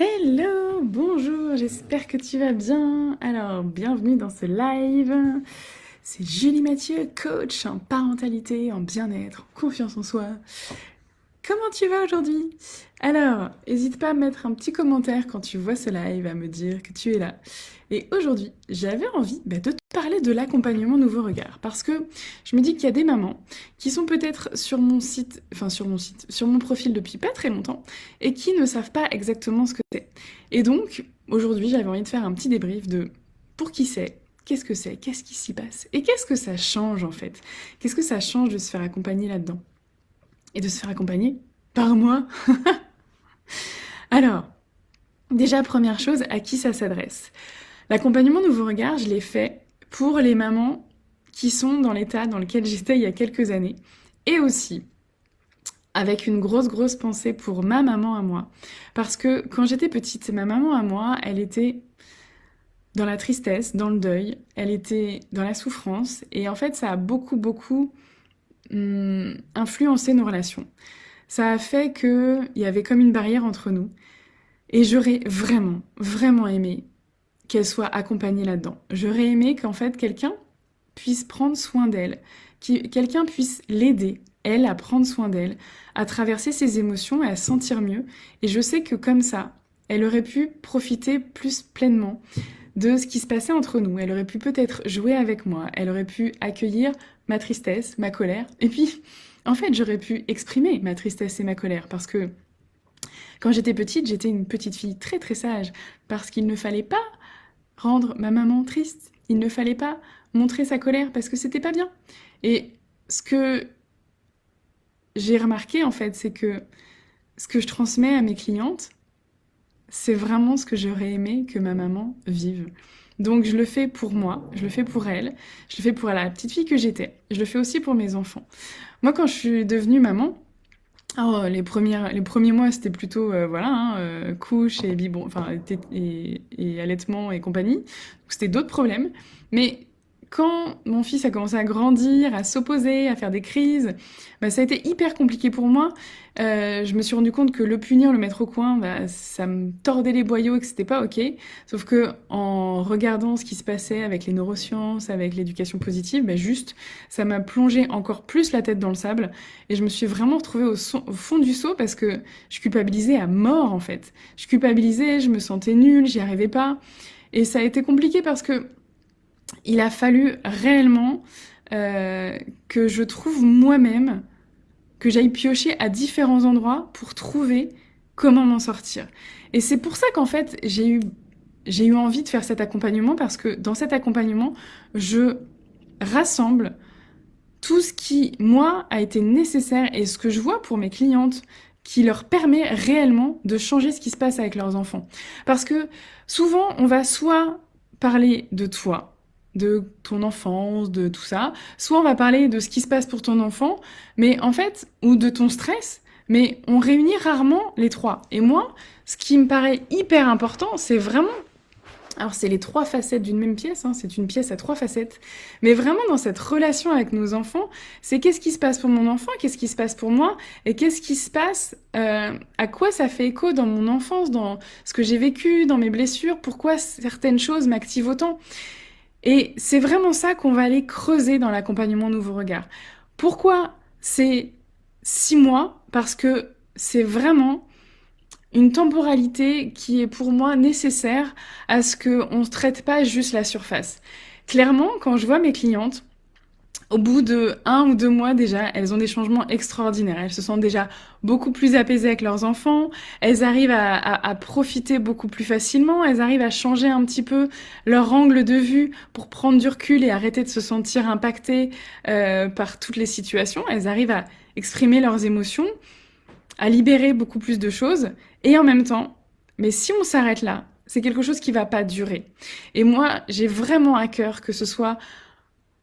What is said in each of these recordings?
Hello, bonjour, j'espère que tu vas bien. Alors, bienvenue dans ce live. C'est Julie Mathieu, coach en parentalité, en bien-être, en confiance en soi. Comment tu vas aujourd'hui? Alors, n'hésite pas à mettre un petit commentaire quand tu vois ce live, à me dire que tu es là. Et aujourd'hui, j'avais envie de te parler de l'accompagnement Nouveau Regard, parce que je me dis qu'il y a des mamans qui sont peut-être sur mon site, sur mon profil depuis pas très longtemps, et qui ne savent pas exactement ce que c'est. Et donc, aujourd'hui, j'avais envie de faire un petit débrief de pour qui c'est, qu'est-ce qui s'y passe, et qu'est-ce que ça change en fait. Qu'est-ce que ça change de se faire accompagner là-dedans? Et de se faire accompagner par moi. Alors, déjà, première chose, à qui ça s'adresse? L'accompagnement Nouveau Regard, je l'ai fait pour les mamans qui sont dans l'état dans lequel j'étais il y a quelques années, et aussi avec une grosse pensée pour ma maman à moi. Parce que quand j'étais petite, ma maman à moi, elle était dans la tristesse, dans le deuil, elle était dans la souffrance, et en fait, ça a beaucoup influencé nos relations. Ça a fait qu'il y avait comme une barrière entre nous. Et j'aurais vraiment aimé qu'elle soit accompagnée là-dedans. J'aurais aimé qu'en fait quelqu'un puisse prendre soin d'elle, quelqu'un puisse l'aider, elle, à prendre soin d'elle, à traverser ses émotions et à se sentir mieux. Et je sais que comme ça, elle aurait pu profiter plus pleinement de ce qui se passait entre nous. Elle aurait pu peut-être jouer avec moi, elle aurait pu accueillir ma tristesse, ma colère. Et puis, en fait, j'aurais pu exprimer ma tristesse et ma colère parce que quand j'étais petite, j'étais une petite fille très sage parce qu'il ne fallait pas rendre ma maman triste. Il ne fallait pas montrer sa colère parce que c'était pas bien. Et ce que j'ai remarqué en fait, c'est que ce que je transmets à mes clientes, c'est vraiment ce que j'aurais aimé que ma maman vive. Donc je le fais pour moi, je le fais pour elle, je le fais pour la petite fille que j'étais, je le fais aussi pour mes enfants. Moi quand je suis devenue maman, oh, les premiers mois c'était plutôt couche et biberon, et allaitement et compagnie, donc c'était d'autres problèmes. Mais quand mon fils a commencé à grandir, à s'opposer, à faire des crises, ça a été hyper compliqué pour moi. Je me suis rendu compte que le punir, le mettre au coin, ça me tordait les boyaux et que c'était pas ok. Sauf que en regardant ce qui se passait avec les neurosciences, avec l'éducation positive, juste ça m'a plongé encore plus la tête dans le sable et je me suis vraiment retrouvée au fond du seau parce que je culpabilisais à mort en fait. Je culpabilisais, je me sentais nulle, j'y arrivais pas. Et ça a été compliqué parce que il a fallu réellement que je trouve moi-même, que j'aille piocher à différents endroits pour trouver comment m'en sortir. Et c'est pour ça qu'en fait, j'ai eu envie de faire cet accompagnement parce que dans cet accompagnement, je rassemble tout ce qui, moi, a été nécessaire et ce que je vois pour mes clientes qui leur permet réellement de changer ce qui se passe avec leurs enfants. Parce que souvent, on va soit parler de toi, de ton enfance, de tout ça, soit on va parler de ce qui se passe pour ton enfant, mais en fait, ou de ton stress, mais on réunit rarement les trois. Et moi, ce qui me paraît hyper important, c'est vraiment alors c'est les trois facettes d'une même pièce, hein, c'est une pièce à trois facettes. Mais vraiment dans cette relation avec nos enfants, c'est qu'est-ce qui se passe pour mon enfant, qu'est-ce qui se passe pour moi, et qu'est-ce qui se passe, à quoi ça fait écho dans mon enfance, dans ce que j'ai vécu, dans mes blessures, pourquoi certaines choses m'activent autant. Et c'est vraiment ça qu'on va aller creuser dans l'accompagnement Nouveau Regard. Pourquoi c'est 6 mois? Parce que c'est vraiment une temporalité qui est pour moi nécessaire à ce qu'on ne traite pas juste la surface. Clairement, quand je vois mes clientes, au bout de 1 ou 2 mois déjà, elles ont des changements extraordinaires. Elles se sentent déjà beaucoup plus apaisées avec leurs enfants. Elles arrivent à profiter beaucoup plus facilement. Elles arrivent à changer un petit peu leur angle de vue pour prendre du recul et arrêter de se sentir impactées par toutes les situations. Elles arrivent à exprimer leurs émotions, à libérer beaucoup plus de choses. Et en même temps, mais si on s'arrête là, c'est quelque chose qui va pas durer. Et moi, j'ai vraiment à cœur que ce soit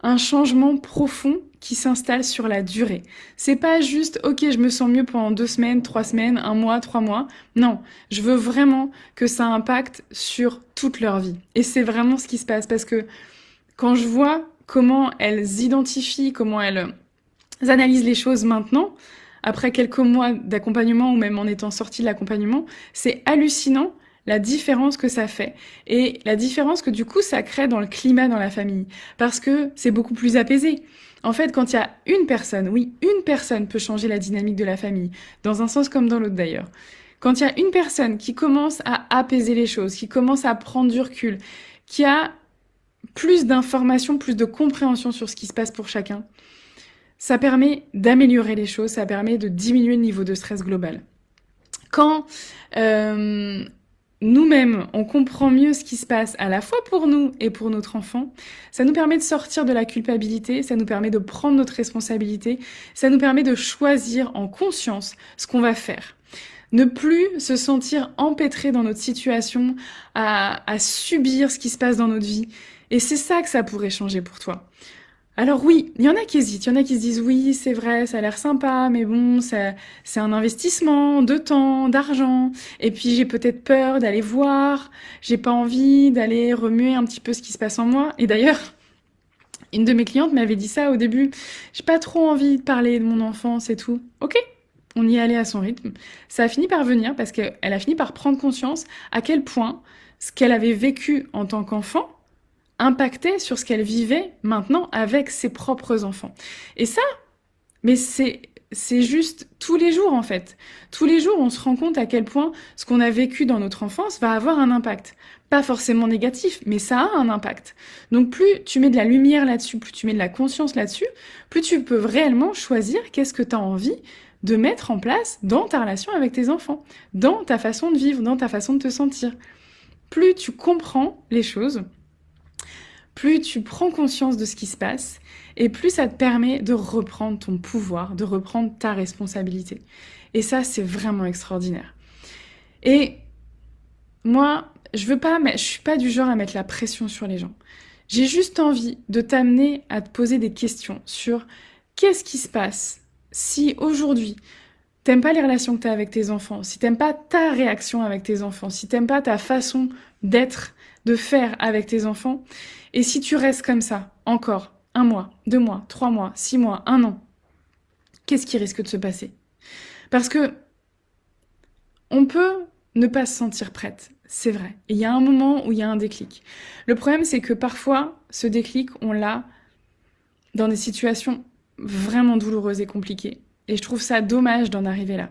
un changement profond qui s'installe sur la durée. C'est pas juste, ok, je me sens mieux pendant 2 semaines, 3 semaines, 1 mois, 3 mois. Non, je veux vraiment que ça impacte sur toute leur vie. Et c'est vraiment ce qui se passe parce que quand je vois comment elles identifient, comment elles analysent les choses maintenant, après quelques mois d'accompagnement ou même en étant sortie de l'accompagnement, c'est hallucinant la différence que ça fait et la différence que du coup ça crée dans le climat dans la famille. Parce que c'est beaucoup plus apaisé. En fait, quand il y a une personne, oui, une personne peut changer la dynamique de la famille, dans un sens comme dans l'autre d'ailleurs. Quand il y a une personne qui commence à apaiser les choses, qui commence à prendre du recul, qui a plus d'informations, plus de compréhension sur ce qui se passe pour chacun, ça permet d'améliorer les choses, ça permet de diminuer le niveau de stress global. Quand nous-mêmes, on comprend mieux ce qui se passe à la fois pour nous et pour notre enfant, ça nous permet de sortir de la culpabilité, ça nous permet de prendre notre responsabilité, ça nous permet de choisir en conscience ce qu'on va faire. Ne plus se sentir empêtré dans notre situation, à subir ce qui se passe dans notre vie. Et c'est ça que ça pourrait changer pour toi. Alors oui, il y en a qui hésitent, il y en a qui se disent oui, c'est vrai, ça a l'air sympa, mais bon, c'est un investissement de temps, d'argent, et puis j'ai peut-être peur d'aller voir, j'ai pas envie d'aller remuer un petit peu ce qui se passe en moi. Et d'ailleurs, une de mes clientes m'avait dit ça au début, j'ai pas trop envie de parler de mon enfance et tout. Ok, on y allait à son rythme. Ça a fini par venir parce qu'elle a fini par prendre conscience à quel point ce qu'elle avait vécu en tant qu'enfant impactait sur ce qu'elle vivait maintenant avec ses propres enfants. Et ça, mais c'est juste tous les jours en fait. Tous les jours, on se rend compte à quel point ce qu'on a vécu dans notre enfance va avoir un impact. Pas forcément négatif, mais ça a un impact. Donc plus tu mets de la lumière là-dessus, plus tu mets de la conscience là-dessus, plus tu peux réellement choisir qu'est-ce que tu as envie de mettre en place dans ta relation avec tes enfants, dans ta façon de vivre, dans ta façon de te sentir. Plus tu comprends les choses, plus tu prends conscience de ce qui se passe, et plus ça te permet de reprendre ton pouvoir, de reprendre ta responsabilité. Et ça, c'est vraiment extraordinaire. Et moi, je suis pas du genre à mettre la pression sur les gens. J'ai juste envie de t'amener à te poser des questions sur qu'est-ce qui se passe si aujourd'hui, t'aimes pas les relations que t'as avec tes enfants, si t'aimes pas ta réaction avec tes enfants, si t'aimes pas ta façon d'être, de faire avec tes enfants, et si tu restes comme ça, encore 1 mois, 2 mois, 3 mois, 6 mois, 1 an, qu'est-ce qui risque de se passer? Parce que on peut ne pas se sentir prête, c'est vrai. Et il y a un moment où il y a un déclic. Le problème, c'est que parfois, ce déclic, on l'a dans des situations vraiment douloureuses et compliquées. Et je trouve ça dommage d'en arriver là.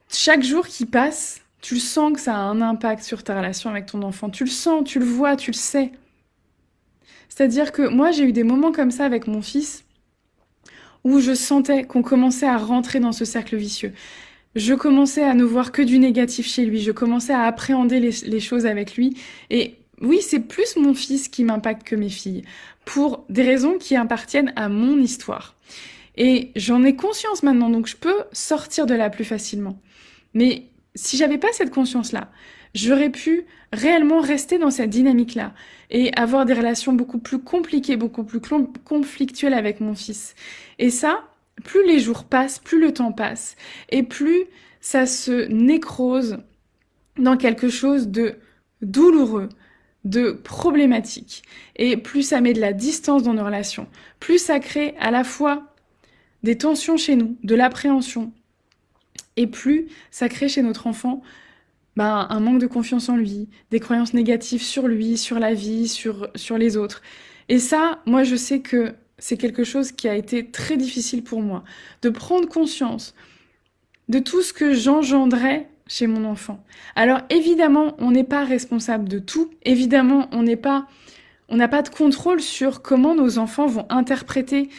Chaque jour qui passe, tu le sens que ça a un impact sur ta relation avec ton enfant. Tu le sens, tu le vois, tu le sais. C'est-à-dire que moi, j'ai eu des moments comme ça avec mon fils où je sentais qu'on commençait à rentrer dans ce cercle vicieux. Je commençais à ne voir que du négatif chez lui. Je commençais à appréhender les choses avec lui. Et oui, c'est plus mon fils qui m'impacte que mes filles, pour des raisons qui appartiennent à mon histoire. Et j'en ai conscience maintenant, donc je peux sortir de là plus facilement. Mais si j'avais pas cette conscience-là, j'aurais pu réellement rester dans cette dynamique-là et avoir des relations beaucoup plus compliquées, beaucoup plus conflictuelles avec mon fils. Et ça, plus les jours passent, plus le temps passe, et plus ça se nécrose dans quelque chose de douloureux, de problématique. Et plus ça met de la distance dans nos relations, plus ça crée à la fois des tensions chez nous, de l'appréhension, et plus ça crée chez notre enfant un manque de confiance en lui, des croyances négatives sur lui, sur la vie, sur les autres. Et ça, moi je sais que c'est quelque chose qui a été très difficile pour moi, de prendre conscience de tout ce que j'engendrais chez mon enfant. Alors évidemment, on n'est pas responsable de tout, évidemment, on n'a pas de contrôle sur comment nos enfants vont interpréter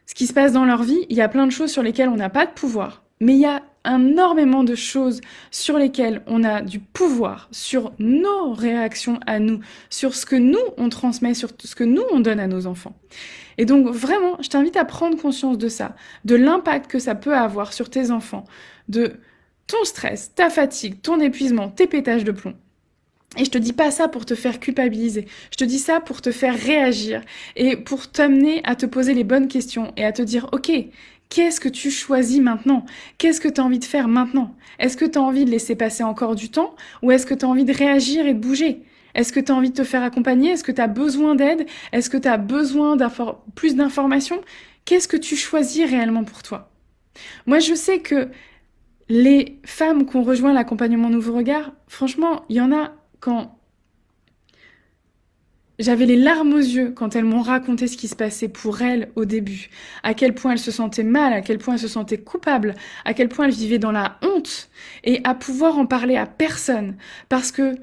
ce qui se passe dans leur vie. Il y a plein de choses sur lesquelles on n'a pas de pouvoir, mais il y a énormément de choses sur lesquelles on a du pouvoir, sur nos réactions à nous, sur ce que nous on transmet, sur ce que nous on donne à nos enfants. Et donc vraiment, je t'invite à prendre conscience de ça, de l'impact que ça peut avoir sur tes enfants, de ton stress, ta fatigue, ton épuisement, tes pétages de plomb. Et je te dis pas ça pour te faire culpabiliser, je te dis ça pour te faire réagir et pour t'amener à te poser les bonnes questions et à te dire ok, qu'est-ce que tu choisis maintenant? Qu'est-ce que tu as envie de faire maintenant? Est-ce que tu as envie de laisser passer encore du temps ou est-ce que tu as envie de réagir et de bouger? Est-ce que tu as envie de te faire accompagner? Est-ce que tu as besoin d'aide? Est-ce que tu as besoin plus d'informations? Qu'est-ce que tu choisis réellement pour toi? Moi, je sais que Les femmes qui ont rejoint l'accompagnement Nouveau Regard, franchement, il y en a quand j'avais les larmes aux yeux quand elles m'ont raconté ce qui se passait pour elles au début, à quel point elles se sentaient mal, à quel point elles se sentaient coupables, à quel point elles vivaient dans la honte, et à pouvoir en parler à personne, parce que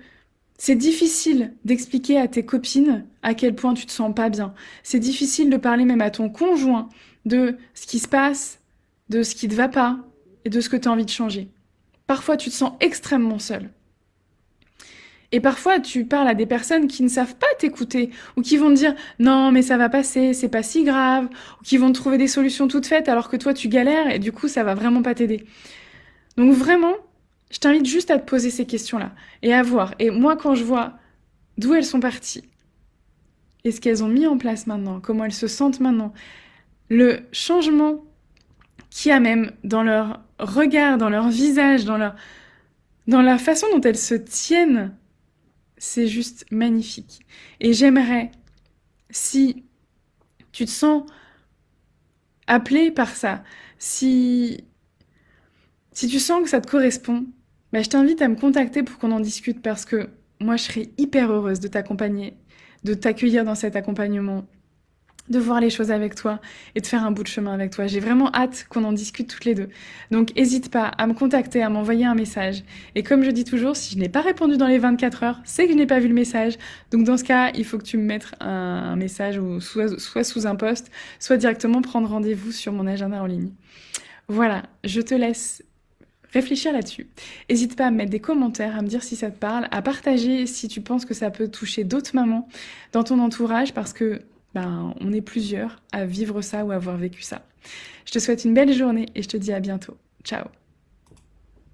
c'est difficile d'expliquer à tes copines à quel point tu te sens pas bien. C'est difficile de parler même à ton conjoint de ce qui se passe, de ce qui te va pas, et de ce que tu as envie de changer. Parfois, tu te sens extrêmement seule. Et parfois, tu parles à des personnes qui ne savent pas t'écouter, ou qui vont te dire non, mais ça va passer, c'est pas si grave, ou qui vont te trouver des solutions toutes faites alors que toi tu galères et du coup ça va vraiment pas t'aider. Donc vraiment, je t'invite juste à te poser ces questions-là et à voir. Et moi, quand je vois d'où elles sont parties et ce qu'elles ont mis en place maintenant, comment elles se sentent maintenant, le changement qu'il y a même dans leur regard, dans leur visage, dans la façon dont elles se tiennent, c'est juste magnifique. Et j'aimerais, si tu te sens appelé par ça, si tu sens que ça te correspond, bah, je t'invite à me contacter pour qu'on en discute parce que moi, je serais hyper heureuse de t'accompagner, de t'accueillir dans cet accompagnement, de voir les choses avec toi et de faire un bout de chemin avec toi. J'ai vraiment hâte qu'on en discute toutes les deux. Donc, n'hésite pas à me contacter, à m'envoyer un message. Et comme je dis toujours, si je n'ai pas répondu dans les 24 heures, c'est que je n'ai pas vu le message. Donc, dans ce cas, il faut que tu me mettes un message ou soit sous un post, soit directement prendre rendez-vous sur mon agenda en ligne. Voilà, je te laisse réfléchir là-dessus. N'hésite pas à me mettre des commentaires, à me dire si ça te parle, à partager si tu penses que ça peut toucher d'autres mamans dans ton entourage parce que on est plusieurs à vivre ça ou à avoir vécu ça. Je te souhaite une belle journée et je te dis à bientôt. Ciao.